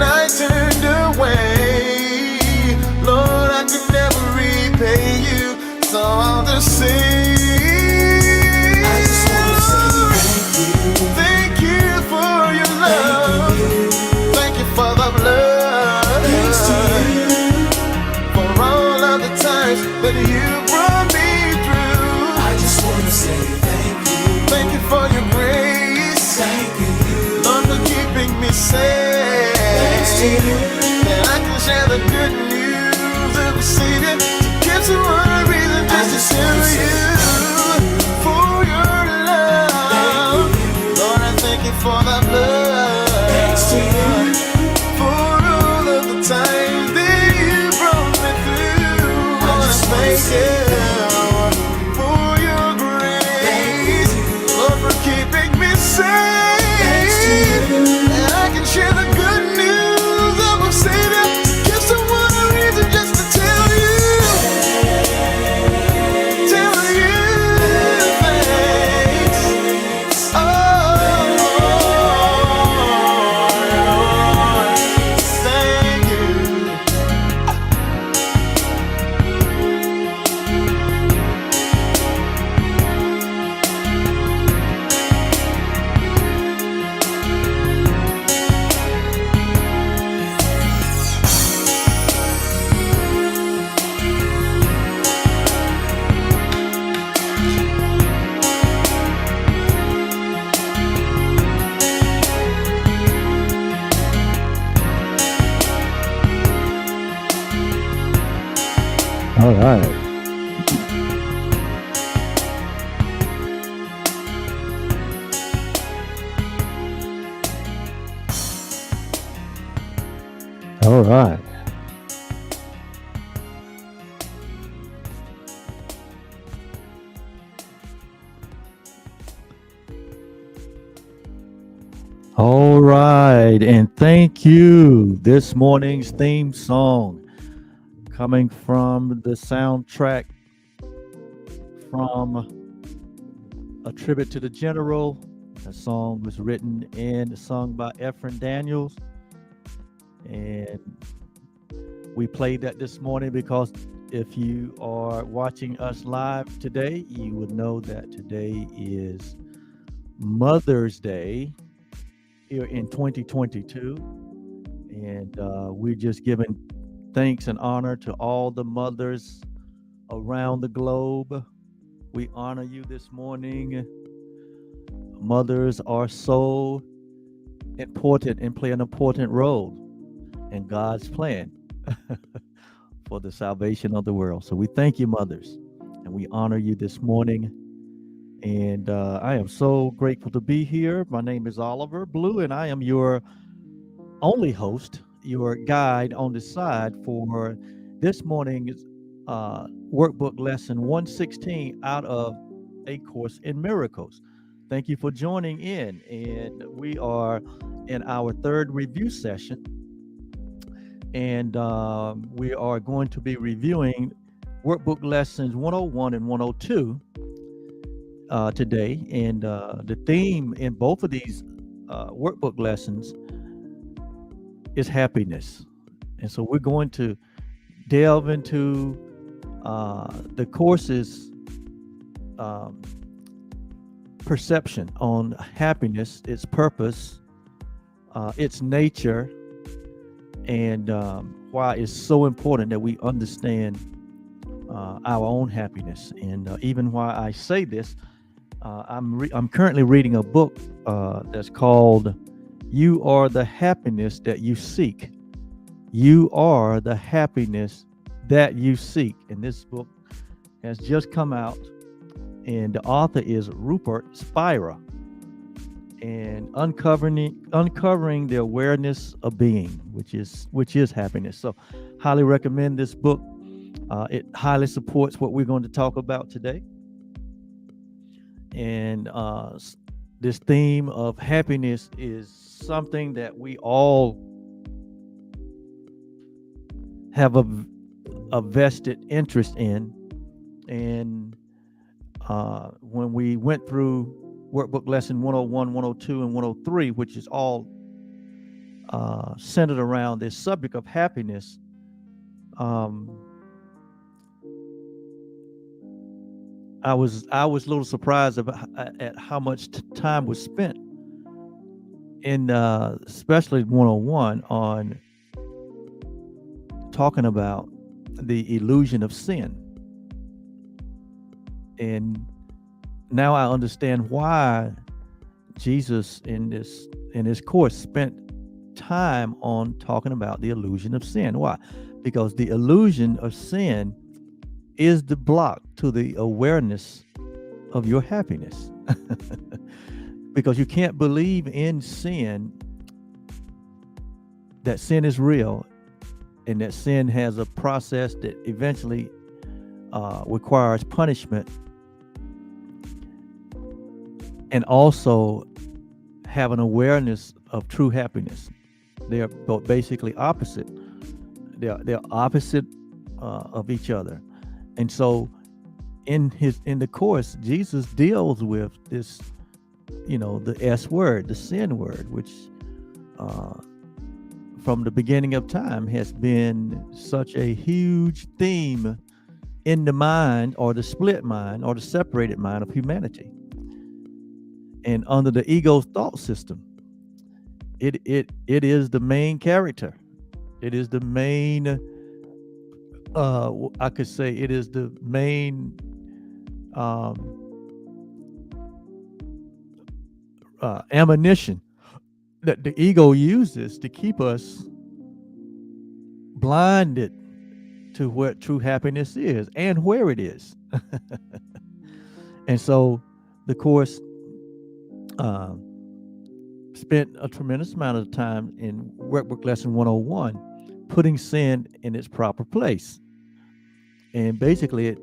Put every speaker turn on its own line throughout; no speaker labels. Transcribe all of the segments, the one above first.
I turned away. Lord, I could never repay you, so I'll just sing.
I just wanna say
Thank you for your love. Thank you for the blood.
thanks to you.
For all of the times that you brought me through.
I just wanna say thank you.
Thank you for your grace.
Thank you.
Lord, for keeping me safe.
Thanks to you.
And I can share the good news of the Savior. To give someone a reason just to tell you for your love. Lord, I thank you for the blood.
Thanks to you.
For all of the times that you brought me through. Lord, I thank you for your grace. Lord, for keeping me safe. And I can share the good news of a Savior. Give someone a reason just to tell you thanks. Oh, Lord, thank you.
All right. All right. All right. And thank you. This morning's theme song coming from the soundtrack from A Tribute to the General. The song was written and sung by Ephraim Daniels. And we played that this morning because if you are watching us live today, you would know that today is Mother's Day here in 2022. And we're just giving thanks and honor to all the mothers around the globe. We honor you this morning. Mothers are so important and play an important role in God's plan for the salvation of the world. So we thank you, mothers, and we honor you this morning. And I am so grateful to be here. My name is Oliver Blue, and I am your only host, your guide on the side for this morning's workbook lesson 116 out of A Course in Miracles. Thank you for joining in. And we are in our third review session. And we are going to be reviewing workbook lessons 101 and 102 today. And the theme in both of these workbook lessons is happiness. And so we're going to delve into the course's perception on happiness, its purpose, its nature, and why it's so important that we understand our own happiness. And even why I say this, I'm currently reading a book that's called "You Are the Happiness That You Seek." You are the happiness that you seek. And this book has just come out, and the author is Rupert Spira, and uncovering the awareness of being, which is happiness. So highly recommend this book. It highly supports what we're going to talk about today. And this theme of happiness is something that we all have a vested interest in. And when we went through workbook lesson 101, 102, and 103, which is all centered around this subject of happiness, um, I was a little surprised at how much time was spent in especially 101 on talking about the illusion of sin. And now I understand why Jesus in this course spent time on talking about the illusion of sin. Why? Because the illusion of sin is the block to the awareness of your happiness. Because you can't believe in sin, that sin is real, and that sin has a process that eventually requires punishment, and also have an awareness of true happiness. They are both basically opposite. They're opposite of each other. And so in the course, Jesus deals with this, the S word, the sin word, which from the beginning of time has been such a huge theme in the mind, or the split mind, or the separated mind of humanity. And under the ego's thought system, it is the main character. It is the main, I could say it is the main ammunition that the ego uses to keep us blinded to what true happiness is and where it is. And so the course spent a tremendous amount of time in Workbook Lesson 101 putting sin in its proper place. And basically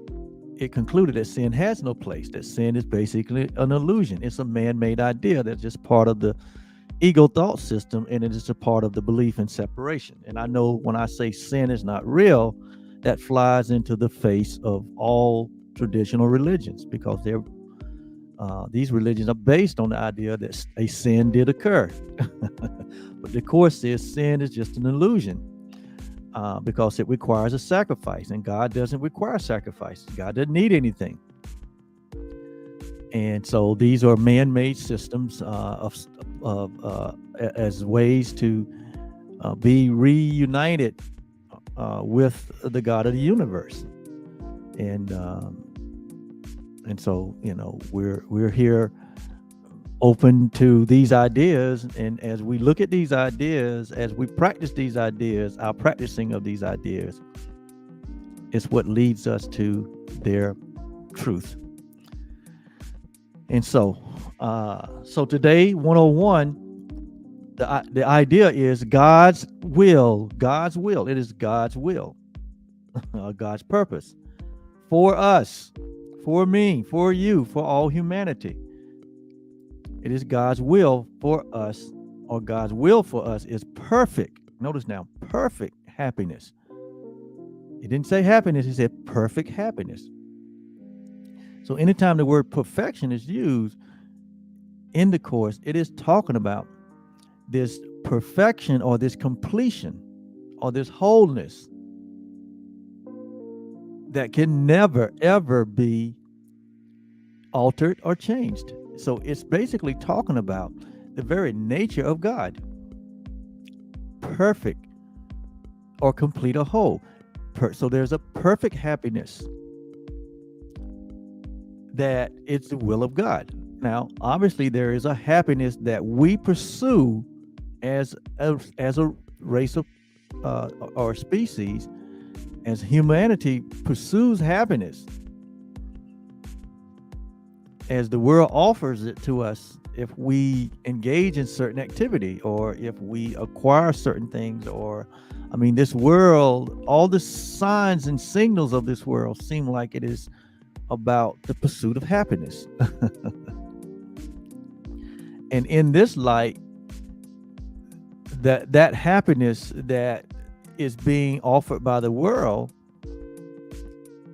it concluded that sin has no place, that sin is basically an illusion. It's a man-made idea that's just part of the ego thought system, and it is a part of the belief in separation. And I know when I say sin is not real, that flies into the face of all traditional religions, because these religions are based on the idea that a sin did occur. But the course says sin is just an illusion, because it requires a sacrifice, and God doesn't require sacrifice. God doesn't need anything. And so these are man-made systems as ways to be reunited with the God of the universe. And so we're here open to these ideas, and as we look at these ideas, as we practice these ideas, our practicing of these ideas is what leads us to their truth. And so today, 101, the idea is God's will. It is God's will, God's purpose for us, for me, for you, for all humanity. It is God's will for us, or God's will for us is perfect. Notice now, perfect happiness. He didn't say happiness, he said perfect happiness. So anytime the word perfection is used in the course, it is talking about this perfection, or this completion, or this wholeness that can never, ever be altered or changed. So it's basically talking about the very nature of God. Perfect, or complete, or whole. So there's a perfect happiness that it's the will of God. Now, obviously, there is a happiness that we pursue as a race of or species, as humanity pursues happiness, as the world offers it to us if we engage in certain activity, or if we acquire certain things, or this world, all the signs and signals of this world seem like it is about the pursuit of happiness. And in this light, that happiness that is being offered by the world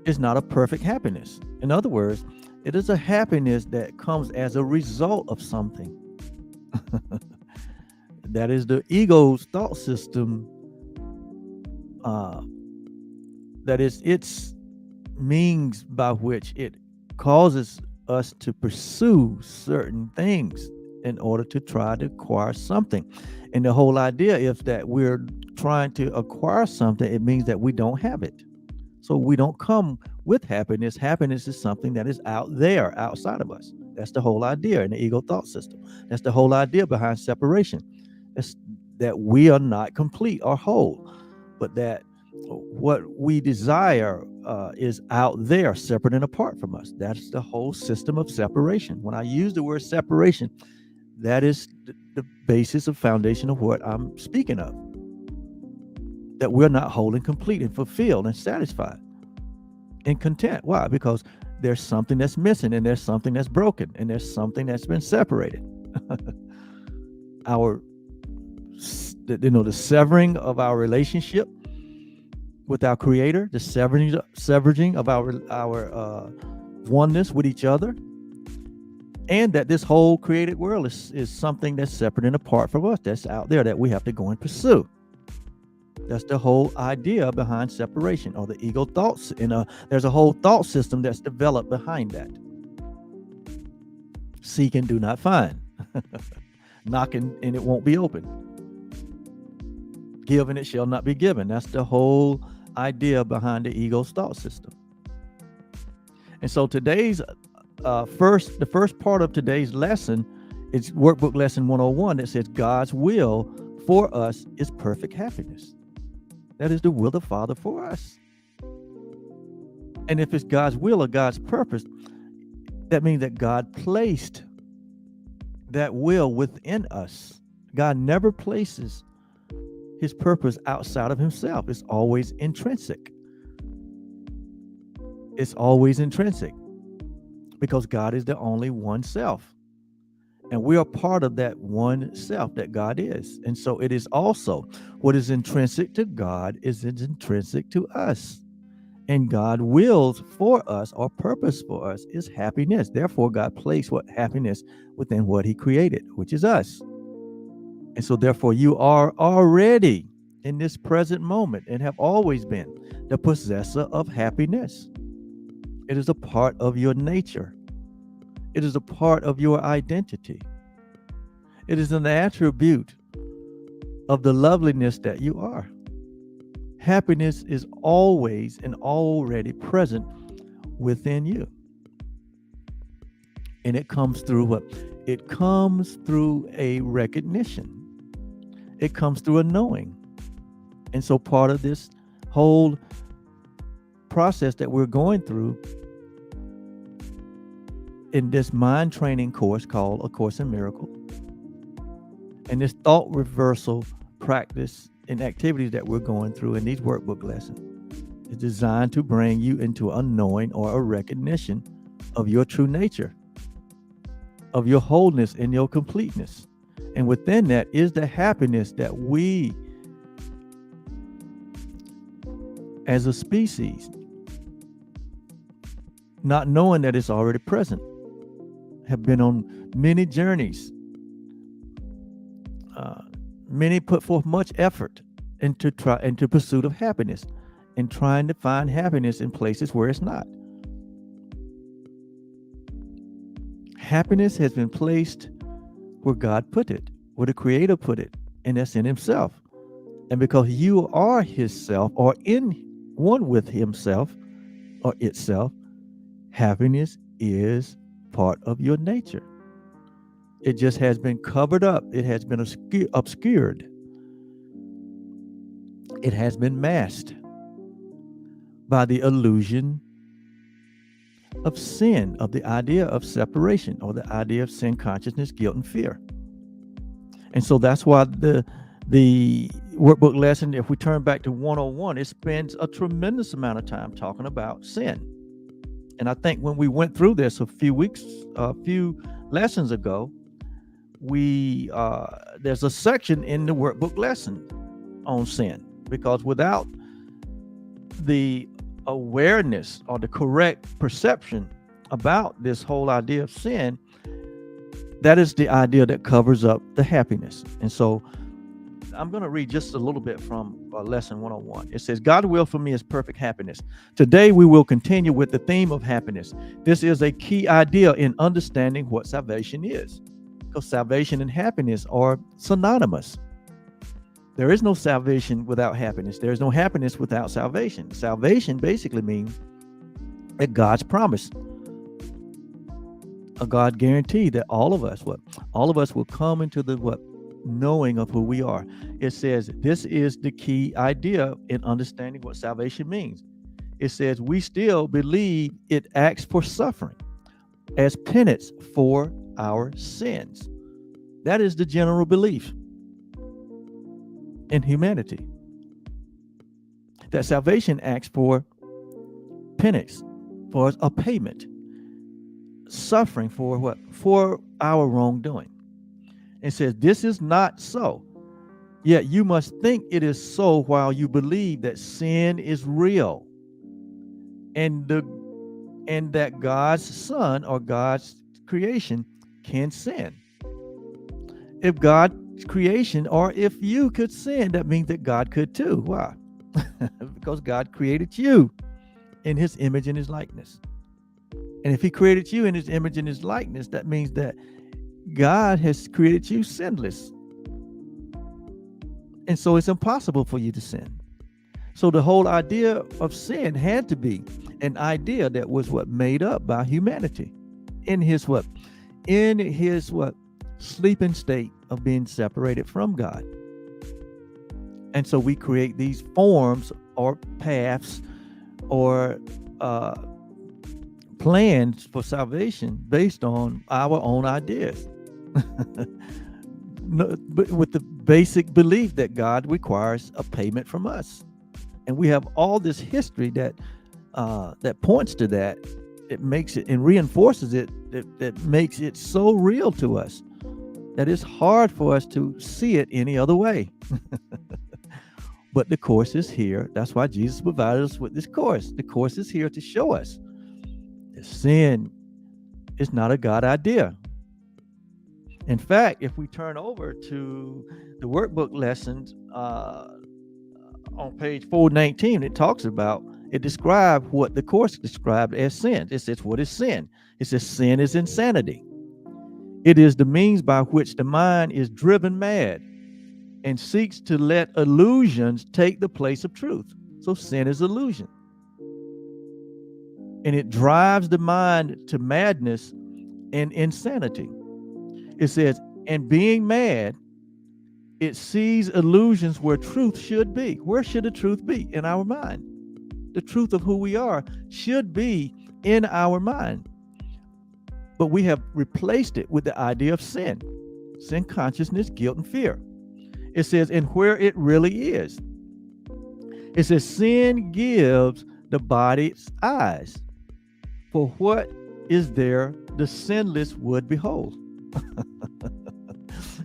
is not a perfect happiness. In other words, it is a happiness that comes as a result of something. That is the ego's thought system. That is its means by which it causes us to pursue certain things in order to try to acquire something. And the whole idea is that we're trying to acquire something, it means that we don't have it. So we don't come with happiness. Happiness is something that is out there, outside of us. That's the whole idea in the ego thought system. That's the whole idea behind separation. It's that we are not complete or whole, but that what we desire is out there, separate and apart from us. That's the whole system of separation. When I use the word separation, that is the basis of foundation of what I'm speaking of. That we're not whole and complete and fulfilled and satisfied and content. Why? Because there's something that's missing, and there's something that's broken, and there's something that's been separated. The severing of our relationship with our Creator, the severing of our oneness with each other, and that this whole created world is something that's separate and apart from us, that's out there, that we have to go and pursue. That's the whole idea behind separation, or the ego thoughts. And there's a whole thought system that's developed behind that. Seek and do not find. Knock and it won't be open. Give and it shall not be given. That's the whole idea behind the ego's thought system. And so today's the first part of today's lesson is Workbook Lesson 101 that says God's will for us is perfect happiness. That is the will of the Father for us. And if it's God's will or God's purpose, that means that God placed that will within us. God never places his purpose outside of himself. It's always intrinsic. It's always intrinsic because God is the only one self. And we are part of that one self that God is. And so it is also what is intrinsic to God is intrinsic to us. And God wills for us, or purpose for us, is happiness. Therefore, God placed what happiness within what he created, which is us. And so therefore, you are already in this present moment and have always been the possessor of happiness. It is a part of your nature. It is a part of your identity. It is an attribute of the loveliness that you are. Happiness is always and already present within you. And it comes through what? It comes through a recognition. It comes through a knowing. And so part of this whole process that we're going through in this mind training course called A Course in Miracles, and this thought reversal practice and activities that we're going through in these workbook lessons is designed to bring you into a knowing or a recognition of your true nature, of your wholeness and your completeness. And within that is the happiness that we as a species, not knowing that it's already present, have been on many journeys. Many put forth much effort into pursuit of happiness and trying to find happiness in places where it's not. Happiness has been placed where God put it, where the Creator put it, and that's in himself. And because you are his self, or in one with himself or itself, happiness is part of your nature. It just has been covered up. It has been obscured. It has been masked by the illusion of sin, of the idea of separation, or the idea of sin consciousness, guilt, and fear. And so that's why the workbook lesson, if we turn back to 101, it spends a tremendous amount of time talking about sin. And I think when we went through this a few lessons ago, there's a section in the workbook lesson on sin, because without the awareness or the correct perception about this whole idea of sin, that is the idea that covers up the happiness. And so I'm going to read just a little bit from lesson 101. It says, God's will for me is perfect happiness. Today, we will continue with the theme of happiness. This is a key idea in understanding what salvation is, because salvation and happiness are synonymous. There is no salvation without happiness. There is no happiness without salvation. Salvation basically means that God's promise, a God guarantee that all of us will come into the knowing of who we are. It says this is the key idea in understanding what salvation means. It says we still believe it acts for suffering as penance for our sins. That is the general belief in humanity, that salvation acts for penance, for a payment, suffering for what? For our wrongdoing. It says this is not so, yet you must think it is so while you believe that sin is real, and that God's Son or God's creation can sin. If God's creation, or if you could sin, that means that God could too. Why? Because God created you in his image and his likeness. And if he created you in his image and his likeness, that means that God has created you sinless. And so it's impossible for you to sin. So the whole idea of sin had to be an idea that was made up by humanity in his sleeping state of being separated from God. And so we create these forms or paths or plans for salvation based on our own ideas. No, but with the basic belief that God requires a payment from us. And we have all this history that points to that. It makes it and reinforces it, that makes it so real to us that it's hard for us to see it any other way. But the course is here. That's why Jesus provided us with this course. The course is here to show us that sin is not a God idea. In fact, if we turn over to the workbook lessons on page 419, it describes what the course described as sin. It says, what is sin? It says sin is insanity. It is the means by which the mind is driven mad and seeks to let illusions take the place of truth. So sin is illusion. And it drives the mind to madness and insanity. It says, and being mad, it sees illusions where truth should be. Where should the truth be? In our mind. The truth of who we are should be in our mind. But we have replaced it with the idea of sin consciousness, guilt, and fear. It says, and where it really is. It says, sin gives the body's eyes. For what is there the sinless would behold?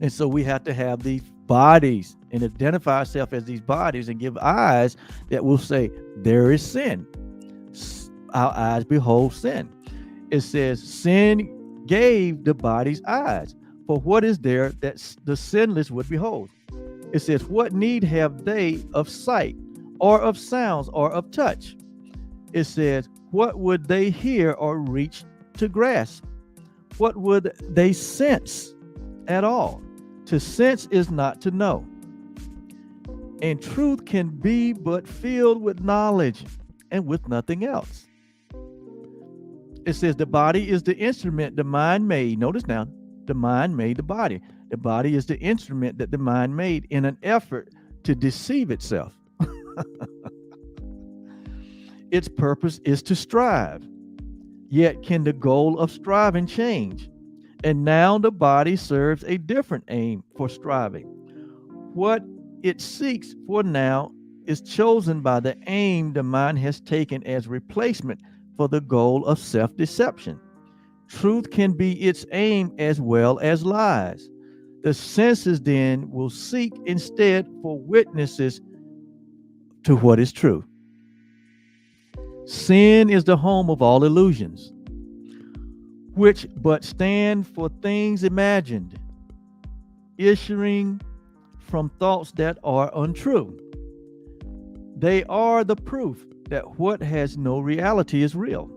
And so we have to have these bodies and identify ourselves as these bodies and give eyes that will say, there is sin. Our eyes behold sin. It says, sin gave the body's eyes. For what is there that the sinless would behold? It says, what need have they of sight or of sounds or of touch? It says, what would they hear or reach to grasp? What would they sense at all? To sense is not to know. And truth can be but filled with knowledge and with nothing else. It says the body is the instrument the mind made. Notice now, the mind made the body. The body is the instrument that the mind made in an effort to deceive itself. Its purpose is to strive. Yet can the goal of striving change? And now the body serves a different aim for striving. What it seeks for now is chosen by the aim the mind has taken as replacement for the goal of self-deception. Truth can be its aim as well as lies. The senses then will seek instead for witnesses to what is true. Sin is the home of all illusions, which but stand for things imagined, issuing from thoughts that are untrue. They are the proof that what has no reality is real.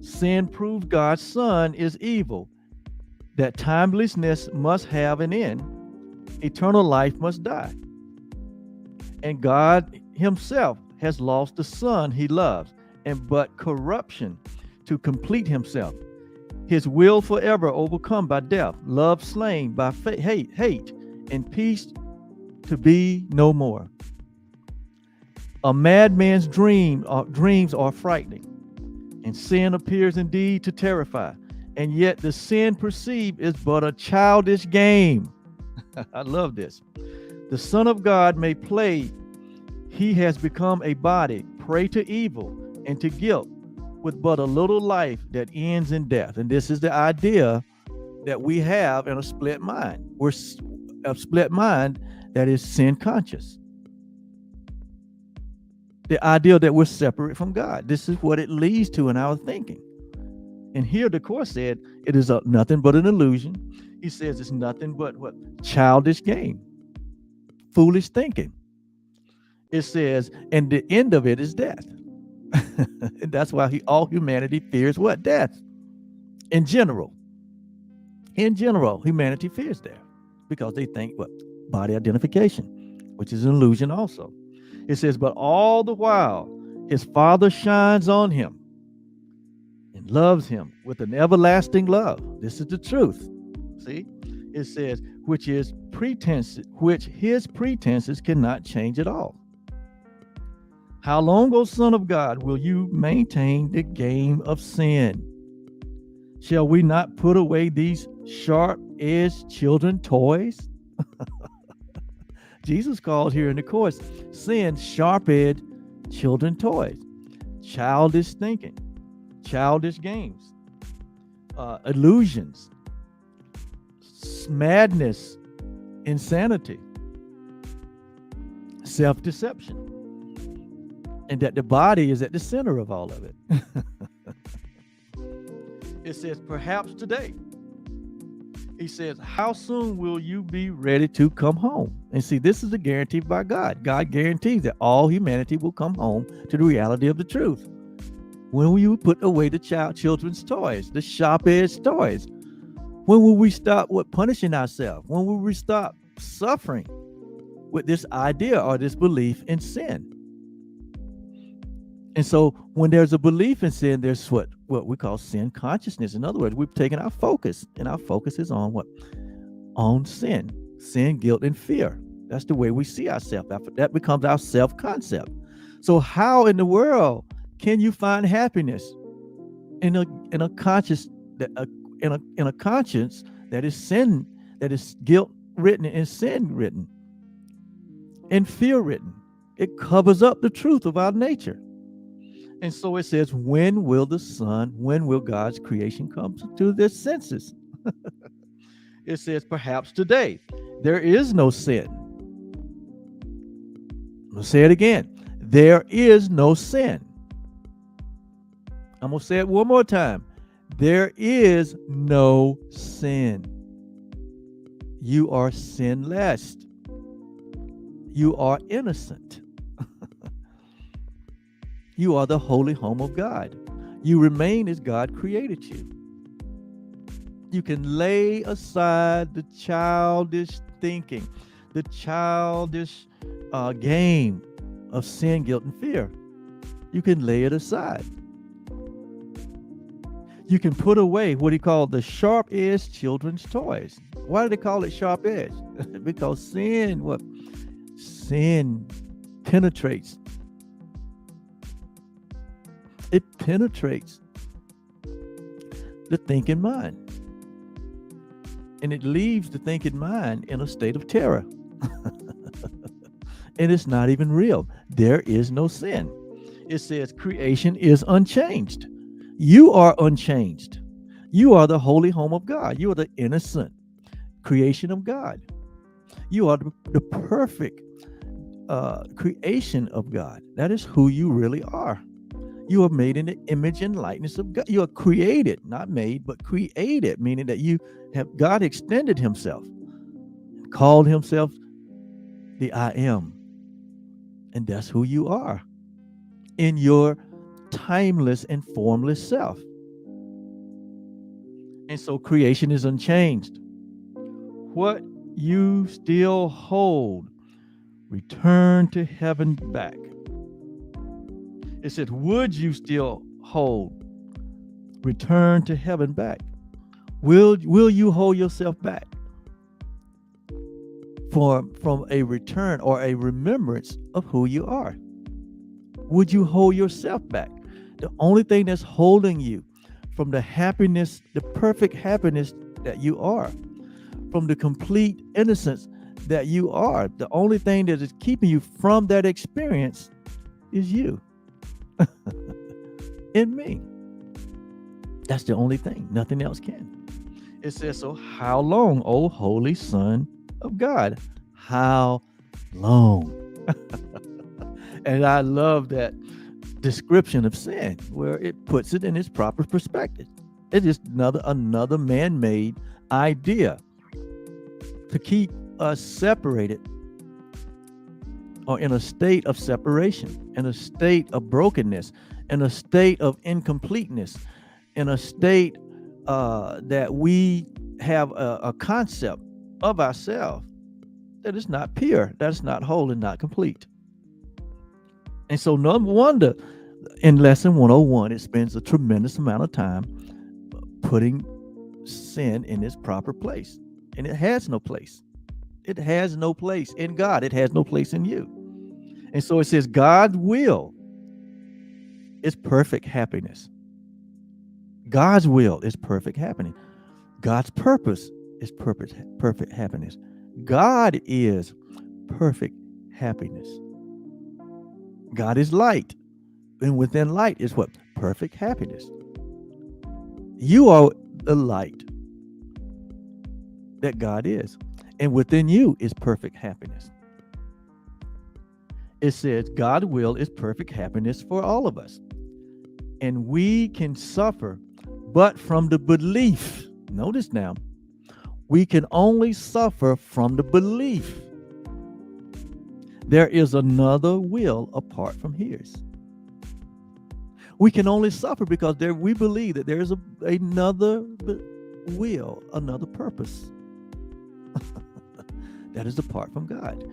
Sin proved God's Son is evil, that timelessness must have an end, eternal life must die. And God himself has lost the Son he loves, and but corruption to complete himself. His will forever overcome by death, love slain by hate, and peace to be no more. A madman's dreams are frightening, and sin appears indeed to terrify, and yet the sin perceived is but a childish game. I love this. The Son of God may play. He has become a body, prey to evil and to guilt, with but a little life that ends in death. And this is the idea that we have in a split mind. We're a split mind that is sin conscious. The idea that we're separate from God. This is what it leads to in our thinking. And here the Course said it is nothing but an illusion. He says it's nothing but what? Childish game, foolish thinking. It says, and the end of it is death. And that's why all humanity fears what? Death. In general, humanity fears death because they think what? Body identification, which is an illusion also. It says, but all the while, his Father shines on him and loves him with an everlasting love. This is the truth. See, it says, which his pretenses cannot change at all. How long, O Son of God, will you maintain the game of sin? Shall we not put away these sharp-edged children toys? Jesus calls here in the Course sin sharp-edged children toys, childish thinking, childish games, illusions, madness, insanity, self-deception, and that the body is at the center of all of it. It says, perhaps today. He says, how soon will you be ready to come home? And see, this is a guarantee by God. God guarantees that all humanity will come home to the reality of the truth. When will you put away the children's toys, the sharp-edged toys? When will we stop punishing ourselves? When will we stop suffering with this idea or this belief in sin? And so when there's a belief in sin, there's what we call sin consciousness. In other words, we've taken our focus, and our focus is on what? On sin, guilt, and fear. That's the way we see ourselves. That becomes our self-concept. So how in the world can you find happiness in a conscience that is sin, that is guilt written and sin written and fear written? It covers up the truth of our nature. And so it says, when will God's creation come to their senses? It says, perhaps today. There is no sin. I'm going to say it again. There is no sin. I'm going to say it one more time. There is no sin. You are sinless. You are innocent. You are the holy home of God. You remain as God created you. You can lay aside the childish thinking, the childish game of sin, guilt, and fear. You can lay it aside. You can put away what he called the sharp-edged children's toys. Why do they call it sharp-edged? Because sin penetrates. It penetrates the thinking mind. And it leaves the thinking mind in a state of terror. And it's not even real. There is no sin. It says creation is unchanged. You are unchanged. You are the holy home of God. You are the innocent creation of God. You are the perfect creation of God. That is who you really are. You are made in the image and likeness of God. You are created, not made, but created, meaning that God extended himself, called himself the I am. And that's who you are in your timeless and formless self. And so creation is unchanged. What you still hold, return to heaven back. It said, would you still hold, return to heaven back? Will you hold yourself back from a return or a remembrance of who you are? Would you hold yourself back? The only thing that's holding you from the happiness, the perfect happiness that you are, from the complete innocence that you are, the only thing that is keeping you from that experience is you. In me. That's the only thing. Nothing else can. It says, so how long, O Holy Son of God? How long? And I love that description of sin where it puts it in its proper perspective. It's just another man-made idea to keep us separated or in a state of separation, in a state of brokenness, in a state of incompleteness, in a state that we have a concept of ourselves that is not pure, that is not whole and not complete. And so no wonder in lesson 101, it spends a tremendous amount of time putting sin in its proper place. And it has no place. It has no place in God. It has no place in you. And so it says God's will is perfect happiness. God's will is perfect happiness. God's purpose is perfect happiness. God is perfect happiness. God is light. And within light is what? Perfect happiness. You are the light that God is. And within you is perfect happiness. It says God's will is perfect happiness for all of us. And we can suffer, but from the belief. Notice now, we can only suffer from the belief there is another will apart from his. We can only suffer because we believe that there is another will, another purpose that is apart from God.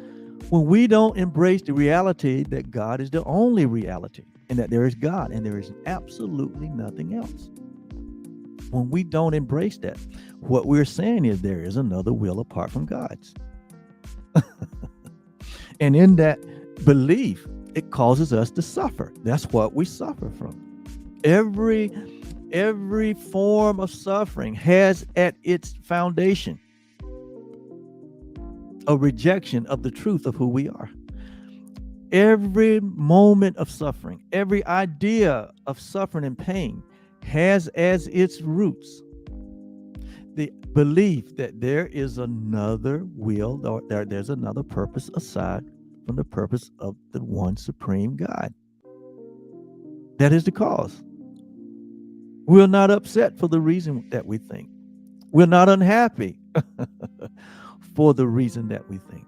When we don't embrace the reality that God is the only reality and that there is God and there is absolutely nothing else. When we don't embrace that, what we're saying is there is another will apart from God's. And in that belief, it causes us to suffer. That's what we suffer from. Every form of suffering has at its foundation a rejection of the truth of who we are. Every moment of suffering, every idea of suffering and pain has as its roots the belief that there is another will, or there's another purpose aside from the purpose of the one supreme God. That is the cause. We're not upset for the reason that we think. We're not unhappy for the reason that we think.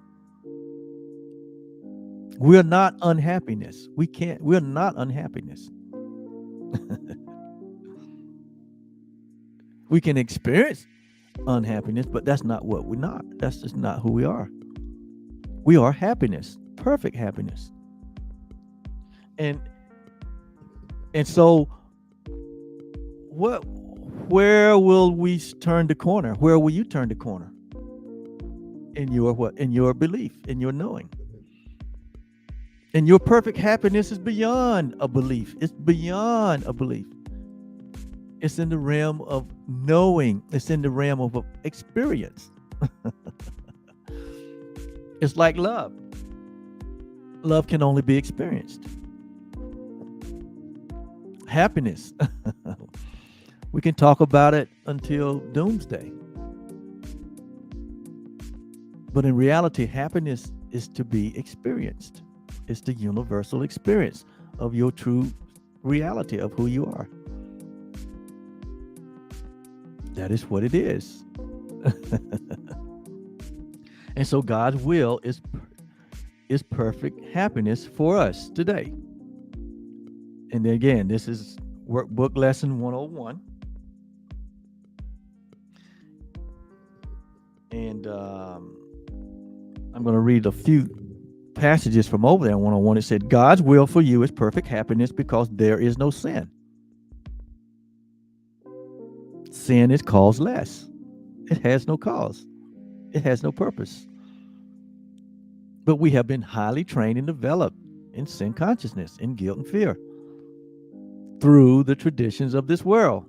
We're not unhappiness. We're not unhappiness. We can experience unhappiness, but that's not what we're not. That's just not who we are. We are happiness, perfect happiness. And so where will we turn the corner? Where will you turn the corner? In your what? In your belief, in your knowing. And your perfect happiness is beyond a belief. It's beyond a belief. It's in the realm of knowing. It's in the realm of experience. It's like love. Love can only be experienced. Happiness. We can talk about it until doomsday. But in reality, happiness is to be experienced. It's the universal experience of your true reality of who you are. That is what it is. And so God's will is perfect happiness for us today. And again, this is Workbook Lesson 101. And I'm going to read a few passages from over there in 101. It said, God's will for you is perfect happiness because there is no sin. Sin is causeless. It has no cause. It has no purpose. But we have been highly trained and developed in sin consciousness, in guilt and fear, through the traditions of this world,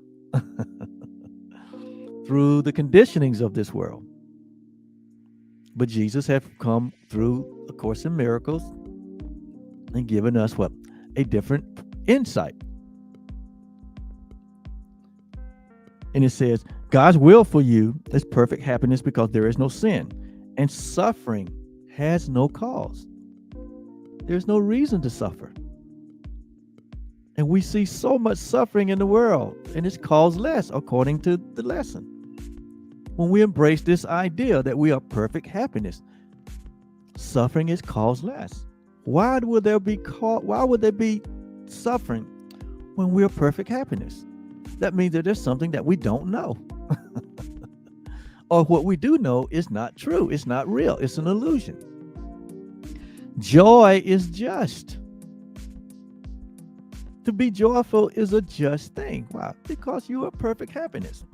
through the conditionings of this world. But Jesus has come through A Course in Miracles and given us what? A different insight. And it says, God's will for you is perfect happiness because there is no sin, and suffering has no cause. There's no reason to suffer. And we see so much suffering in the world, and it's causeless according to the lesson. When we embrace this idea that we are perfect happiness, suffering is causeless. Why would there be suffering when we're perfect happiness? That means that there's something that we don't know. Or what we do know is not true. It's not real. It's an illusion. Joy is just. To be joyful is a just thing. Why? Because you are perfect happiness.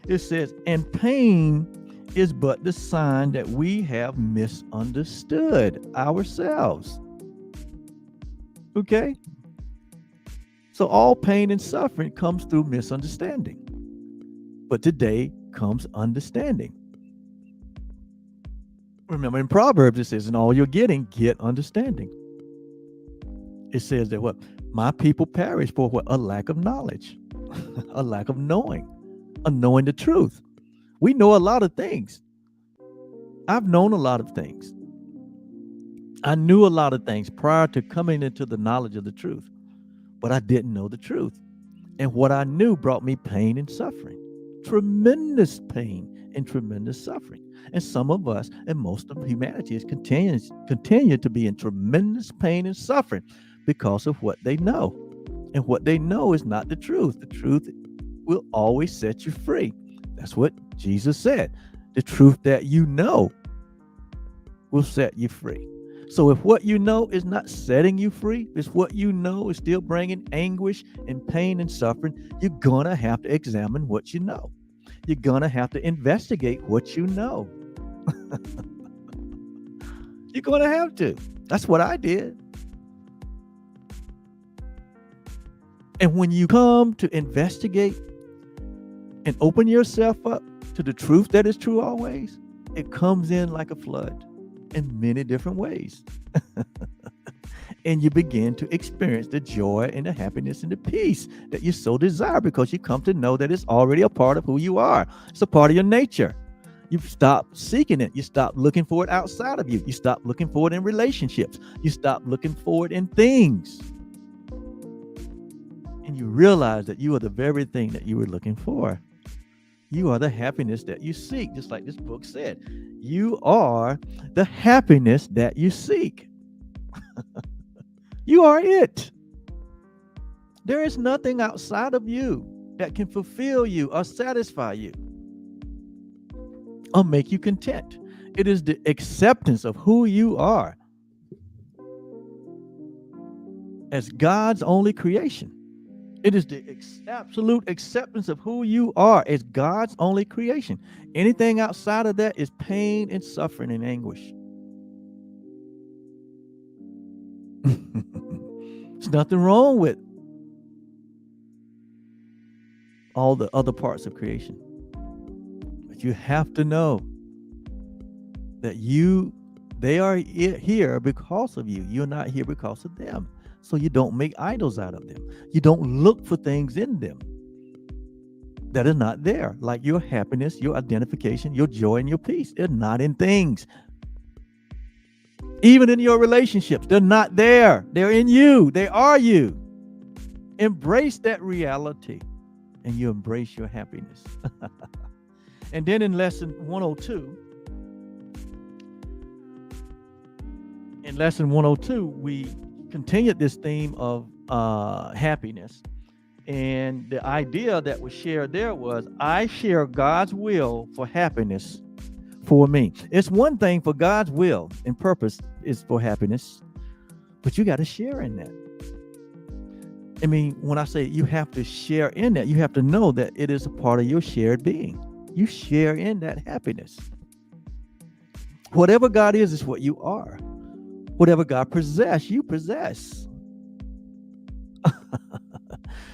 It says, and pain is but the sign that we have misunderstood ourselves. Okay? So all pain and suffering comes through misunderstanding. But today comes understanding. Remember in Proverbs it says, in all you're getting, get understanding. It says that what? My people perish for what? A lack of knowledge, a lack of knowing the truth. We know a lot of things. I've known a lot of things. I knew a lot of things prior to coming into the knowledge of the truth, but I didn't know the truth. And what I knew brought me pain and suffering, tremendous pain and tremendous suffering. And some of us and most of humanity is continue to be in tremendous pain and suffering because of what they know. And what they know is not the truth. The truth will always set you free. That's what Jesus said. The truth that you know will set you free. So if what you know is not setting you free, if what you know is still bringing anguish and pain and suffering, you're going to have to examine what you know. You're going to have to investigate what you know. You're going to have to. That's what I did. And when you come to investigate and open yourself up to the truth that is true always, it comes in like a flood in many different ways. And you begin to experience the joy and the happiness and the peace that you so desire because you come to know that it's already a part of who you are. It's a part of your nature. You stop seeking it. You stop looking for it outside of you. You stop looking for it in relationships. You stop looking for it in things. And you realize that you are the very thing that you were looking for. You are the happiness that you seek, just like this book said. You are the happiness that you seek. You are it. There is nothing outside of you that can fulfill you or satisfy you or make you content. It is the acceptance of who you are as God's only creation. It is the absolute acceptance of who you are as God's only creation. Anything outside of that is pain and suffering and anguish. There's nothing wrong with all the other parts of creation. But you have to know that they are here because of you. You're not here because of them. So you don't make idols out of them. You don't look for things in them that are not there, like your happiness, your identification, your joy, and your peace. They're not in things. Even in your relationships, they're not there. They're in you. They are you. Embrace that reality, and you embrace your happiness. And then in lesson 102, in lesson 102, we continued this theme of happiness. And the idea that was shared there was I share God's will for happiness for me. It's one thing for God's will and purpose is for happiness, but you got to share in that. I mean, when I say you have to share in that, you have to know that it is a part of your shared being. You share in that happiness. Whatever God is what you are. Whatever God possess, you possess.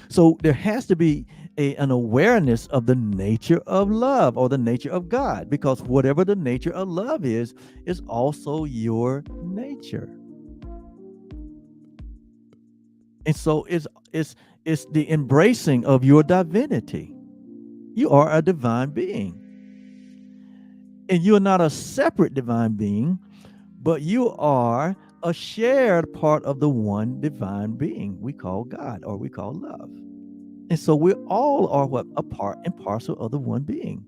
So there has to be an awareness of the nature of love or the nature of God, because whatever the nature of love is also your nature. And so it's the embracing of your divinity. You are a divine being. And you're not a separate divine being, but you are a shared part of the one divine being we call God or we call love. And so we all are what? A part and parcel of the one being.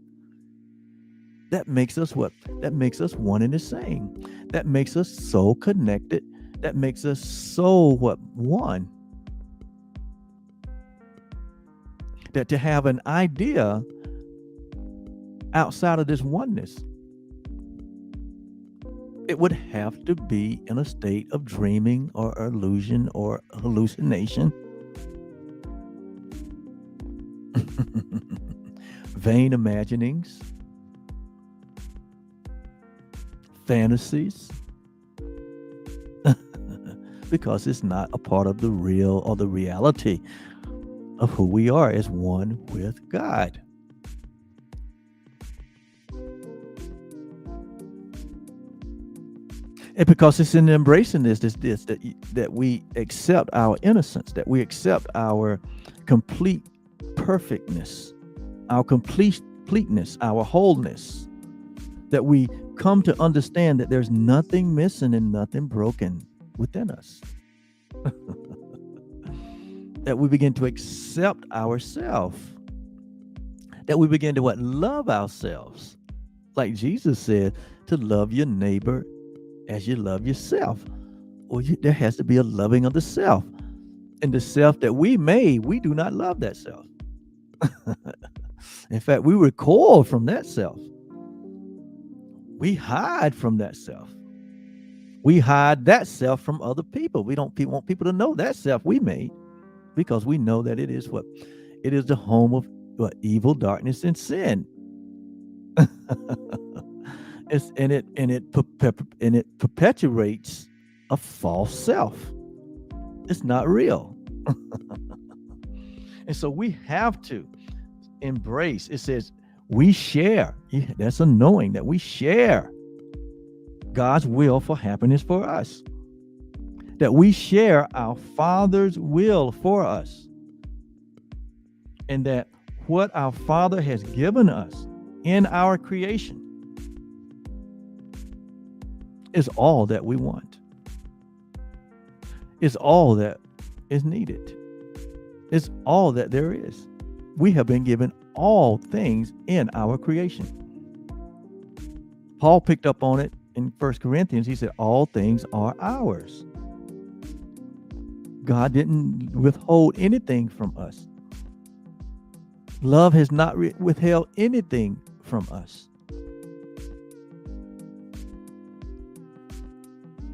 That makes us what? That makes us one and the same. That makes us so connected. That makes us so what? One. That to have an idea outside of this oneness, it would have to be in a state of dreaming or illusion or hallucination. Vain imaginings, fantasies, because it's not a part of the real or the reality of who we are as one with God. And because it's in embracing this that we accept our innocence, that we accept our complete perfectness, our completeness, our wholeness, that we come to understand that there's nothing missing and nothing broken within us. That we begin to accept ourselves, that we begin to what? Love ourselves. Like Jesus said, to love your neighbor as you love yourself. Well, there has to be a loving of the self. And the self that we made, we do not love that self. In fact, we recoil from that self. We hide from that self. We hide that self from other people. We don't want people to know that self we made, because we know that it is what? It is the home of what? Evil, darkness, and sin. It perpetuates a false self. It's not real. And so we have to embrace. It says we share. That's a knowing that we share God's will for happiness for us. That we share our Father's will for us. And that what our Father has given us in our creation is all that we want. It's all that is needed. It's all that there is. We have been given all things in our creation. Paul picked up on it in 1 Corinthians. He said, all things are ours. God didn't withhold anything from us. Love has not withheld anything from us.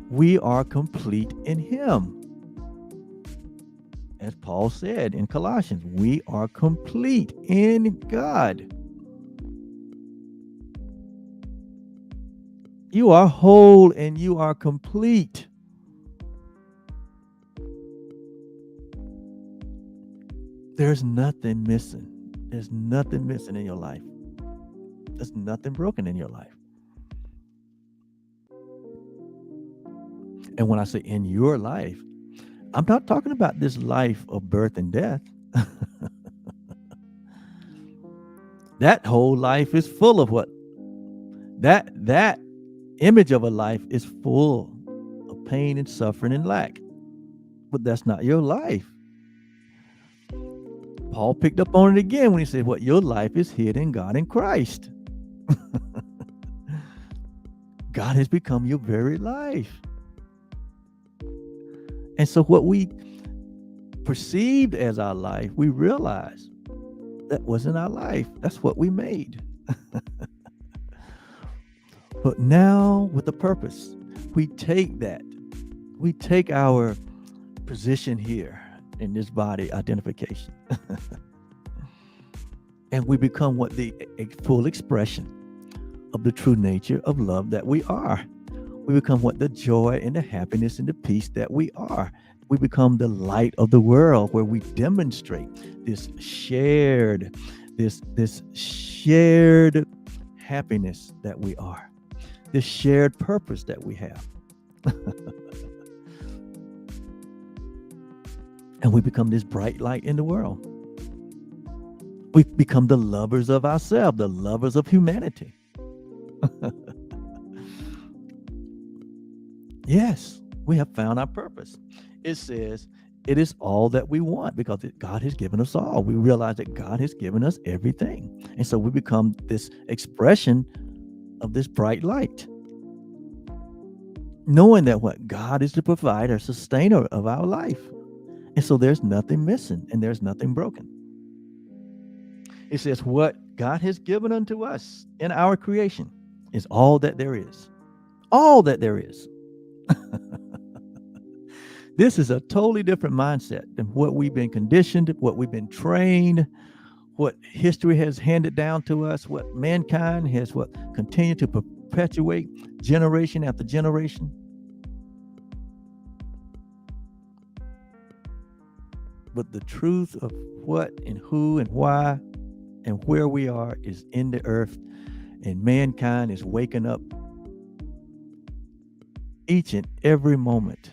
We are complete in Him. As Paul said in Colossians, we are complete in God. You are whole and you are complete. There's nothing missing. There's nothing missing in your life. There's nothing broken in your life. And when I say in your life, I'm not talking about this life of birth and death. That whole life is full of what? That image of a life is full of pain and suffering and lack. But that's not your life. Paul picked up on it again when he said, what? Your life is hid in God in Christ. God has become your very life. And so what we perceived as our life, we realized that wasn't our life. That's what we made. But now with a purpose, we take that. We take our position here in this body identification. And we become what the full expression of the true nature of love that we are. We become what the joy and the happiness and the peace that we are. We become the light of the world, where we demonstrate this shared happiness that we are, this shared purpose that we have. And we become this bright light in the world. We become the lovers of ourselves, the lovers of humanity. Yes, we have found our purpose. It says it is all that we want, because God has given us all. We realize that God has given us everything. And so we become this expression of this bright light, knowing that what God is the provider, sustainer of our life. And so there's nothing missing and there's nothing broken. It says what God has given unto us in our creation is all that there is. All that there is. This is a totally different mindset than what we've been conditioned, what we've been trained, what history has handed down to us, what mankind has continued to perpetuate generation after generation. But the truth of what and who and why and where we are is in the earth, and mankind is waking up each and every moment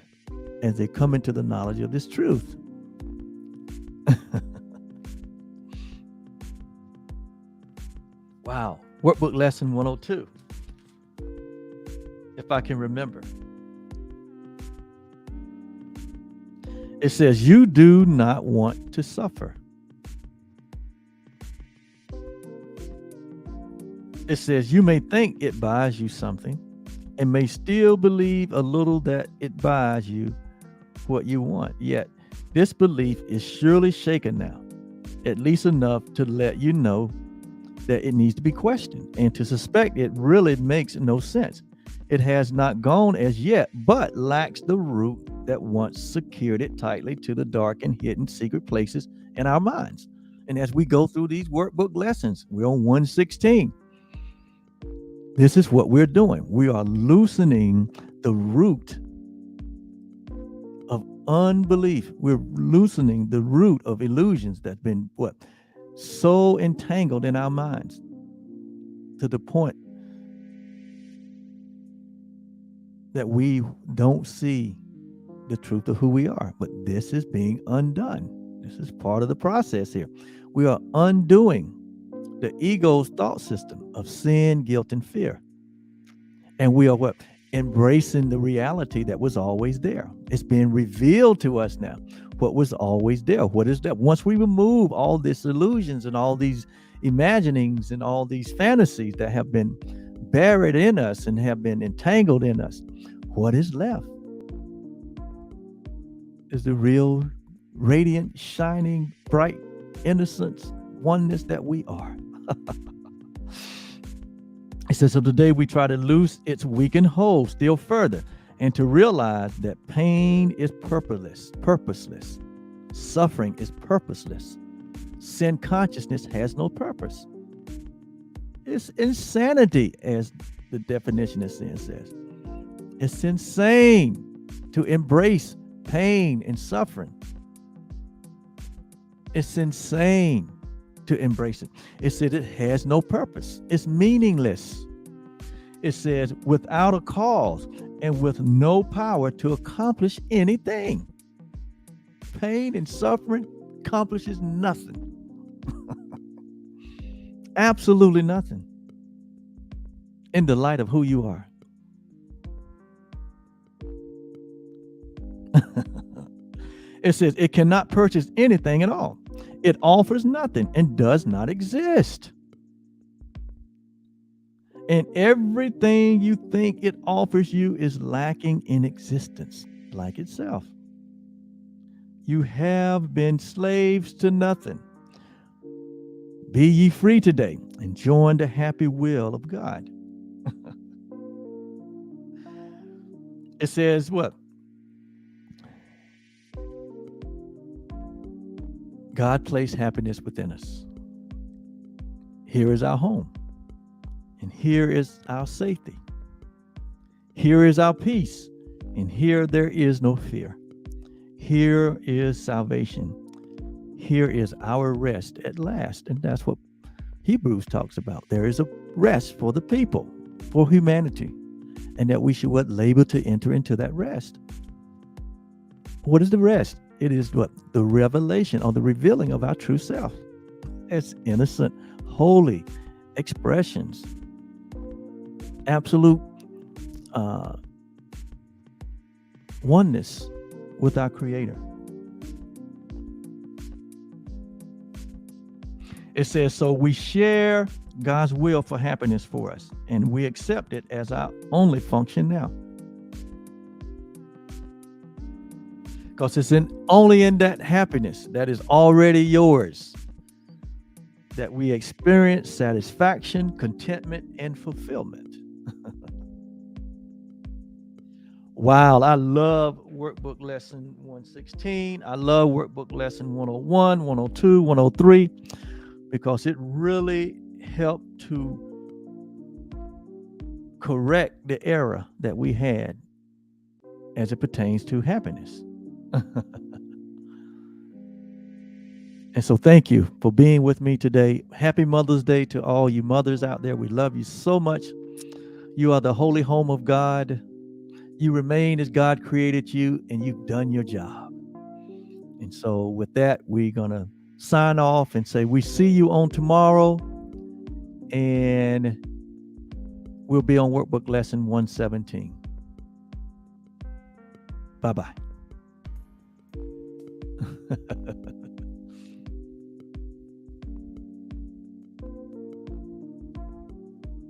as they come into the knowledge of this truth. Wow. Workbook lesson 102. If I can remember. It says, you do not want to suffer. It says, you may think it buys you something and may still believe a little that it buys you what you want. Yet this belief is surely shaken now, at least enough to let you know that it needs to be questioned and to suspect it really makes no sense. It has not gone as yet, but lacks the root that once secured it tightly to the dark and hidden secret places in our minds. And as we go through these workbook lessons, we're on 116. This is what we're doing. We are loosening the root of unbelief. We're loosening the root of illusions that's been so entangled in our minds to the point that we don't see the truth of who we are. But this is being undone. This is part of the process here. We are undoing the ego's thought system of sin, guilt, and fear. And we are embracing the reality that was always there. It's being revealed to us now. What was always there? What is that? Once we remove all these illusions and all these imaginings and all these fantasies that have been buried in us and have been entangled in us, what is left is the real, radiant, shining, bright, innocence, oneness that we are. It says, so today we try to loose its weakened hold still further and to realize that pain is purposeless. Suffering is purposeless. Sin consciousness has no purpose. It's insanity, as the definition of sin says. It's insane to embrace pain and suffering. It's insane to embrace it. It said it has no purpose. It's meaningless. It says without a cause and with no power to accomplish anything. Pain and suffering accomplishes nothing. Absolutely nothing in the light of who you are. It says it cannot purchase anything at all. It offers nothing and does not exist. And everything you think it offers you is lacking in existence, like itself. You have been slaves to nothing. Be ye free today and join the happy will of God. It says what? God placed happiness within us. Here is our home, and here is our safety. Here is our peace, and here there is no fear. Here is salvation. Here is our rest at last. And that's what Hebrews talks about. There is a rest for the people, for humanity, and that we should labor to enter into that rest. What is the rest? It is what? The revelation or the revealing of our true self as innocent, holy expressions, absolute oneness with our Creator. It says, so we share God's will for happiness for us, and we accept it as our only function now. Because it's only in that happiness that is already yours that we experience satisfaction, contentment, and fulfillment. Wow, I love workbook lesson 116. I love workbook lesson 101, 102, 103, because it really helped to correct the error that we had as it pertains to happiness. And so thank you for being with me today. Happy Mother's Day to all you mothers out there. We love you so much. You are the holy home of God. You remain as God created you, and you've done your job. And so with that, we're going to sign off and say we see you on tomorrow, and we'll be on workbook lesson 117. Bye-bye.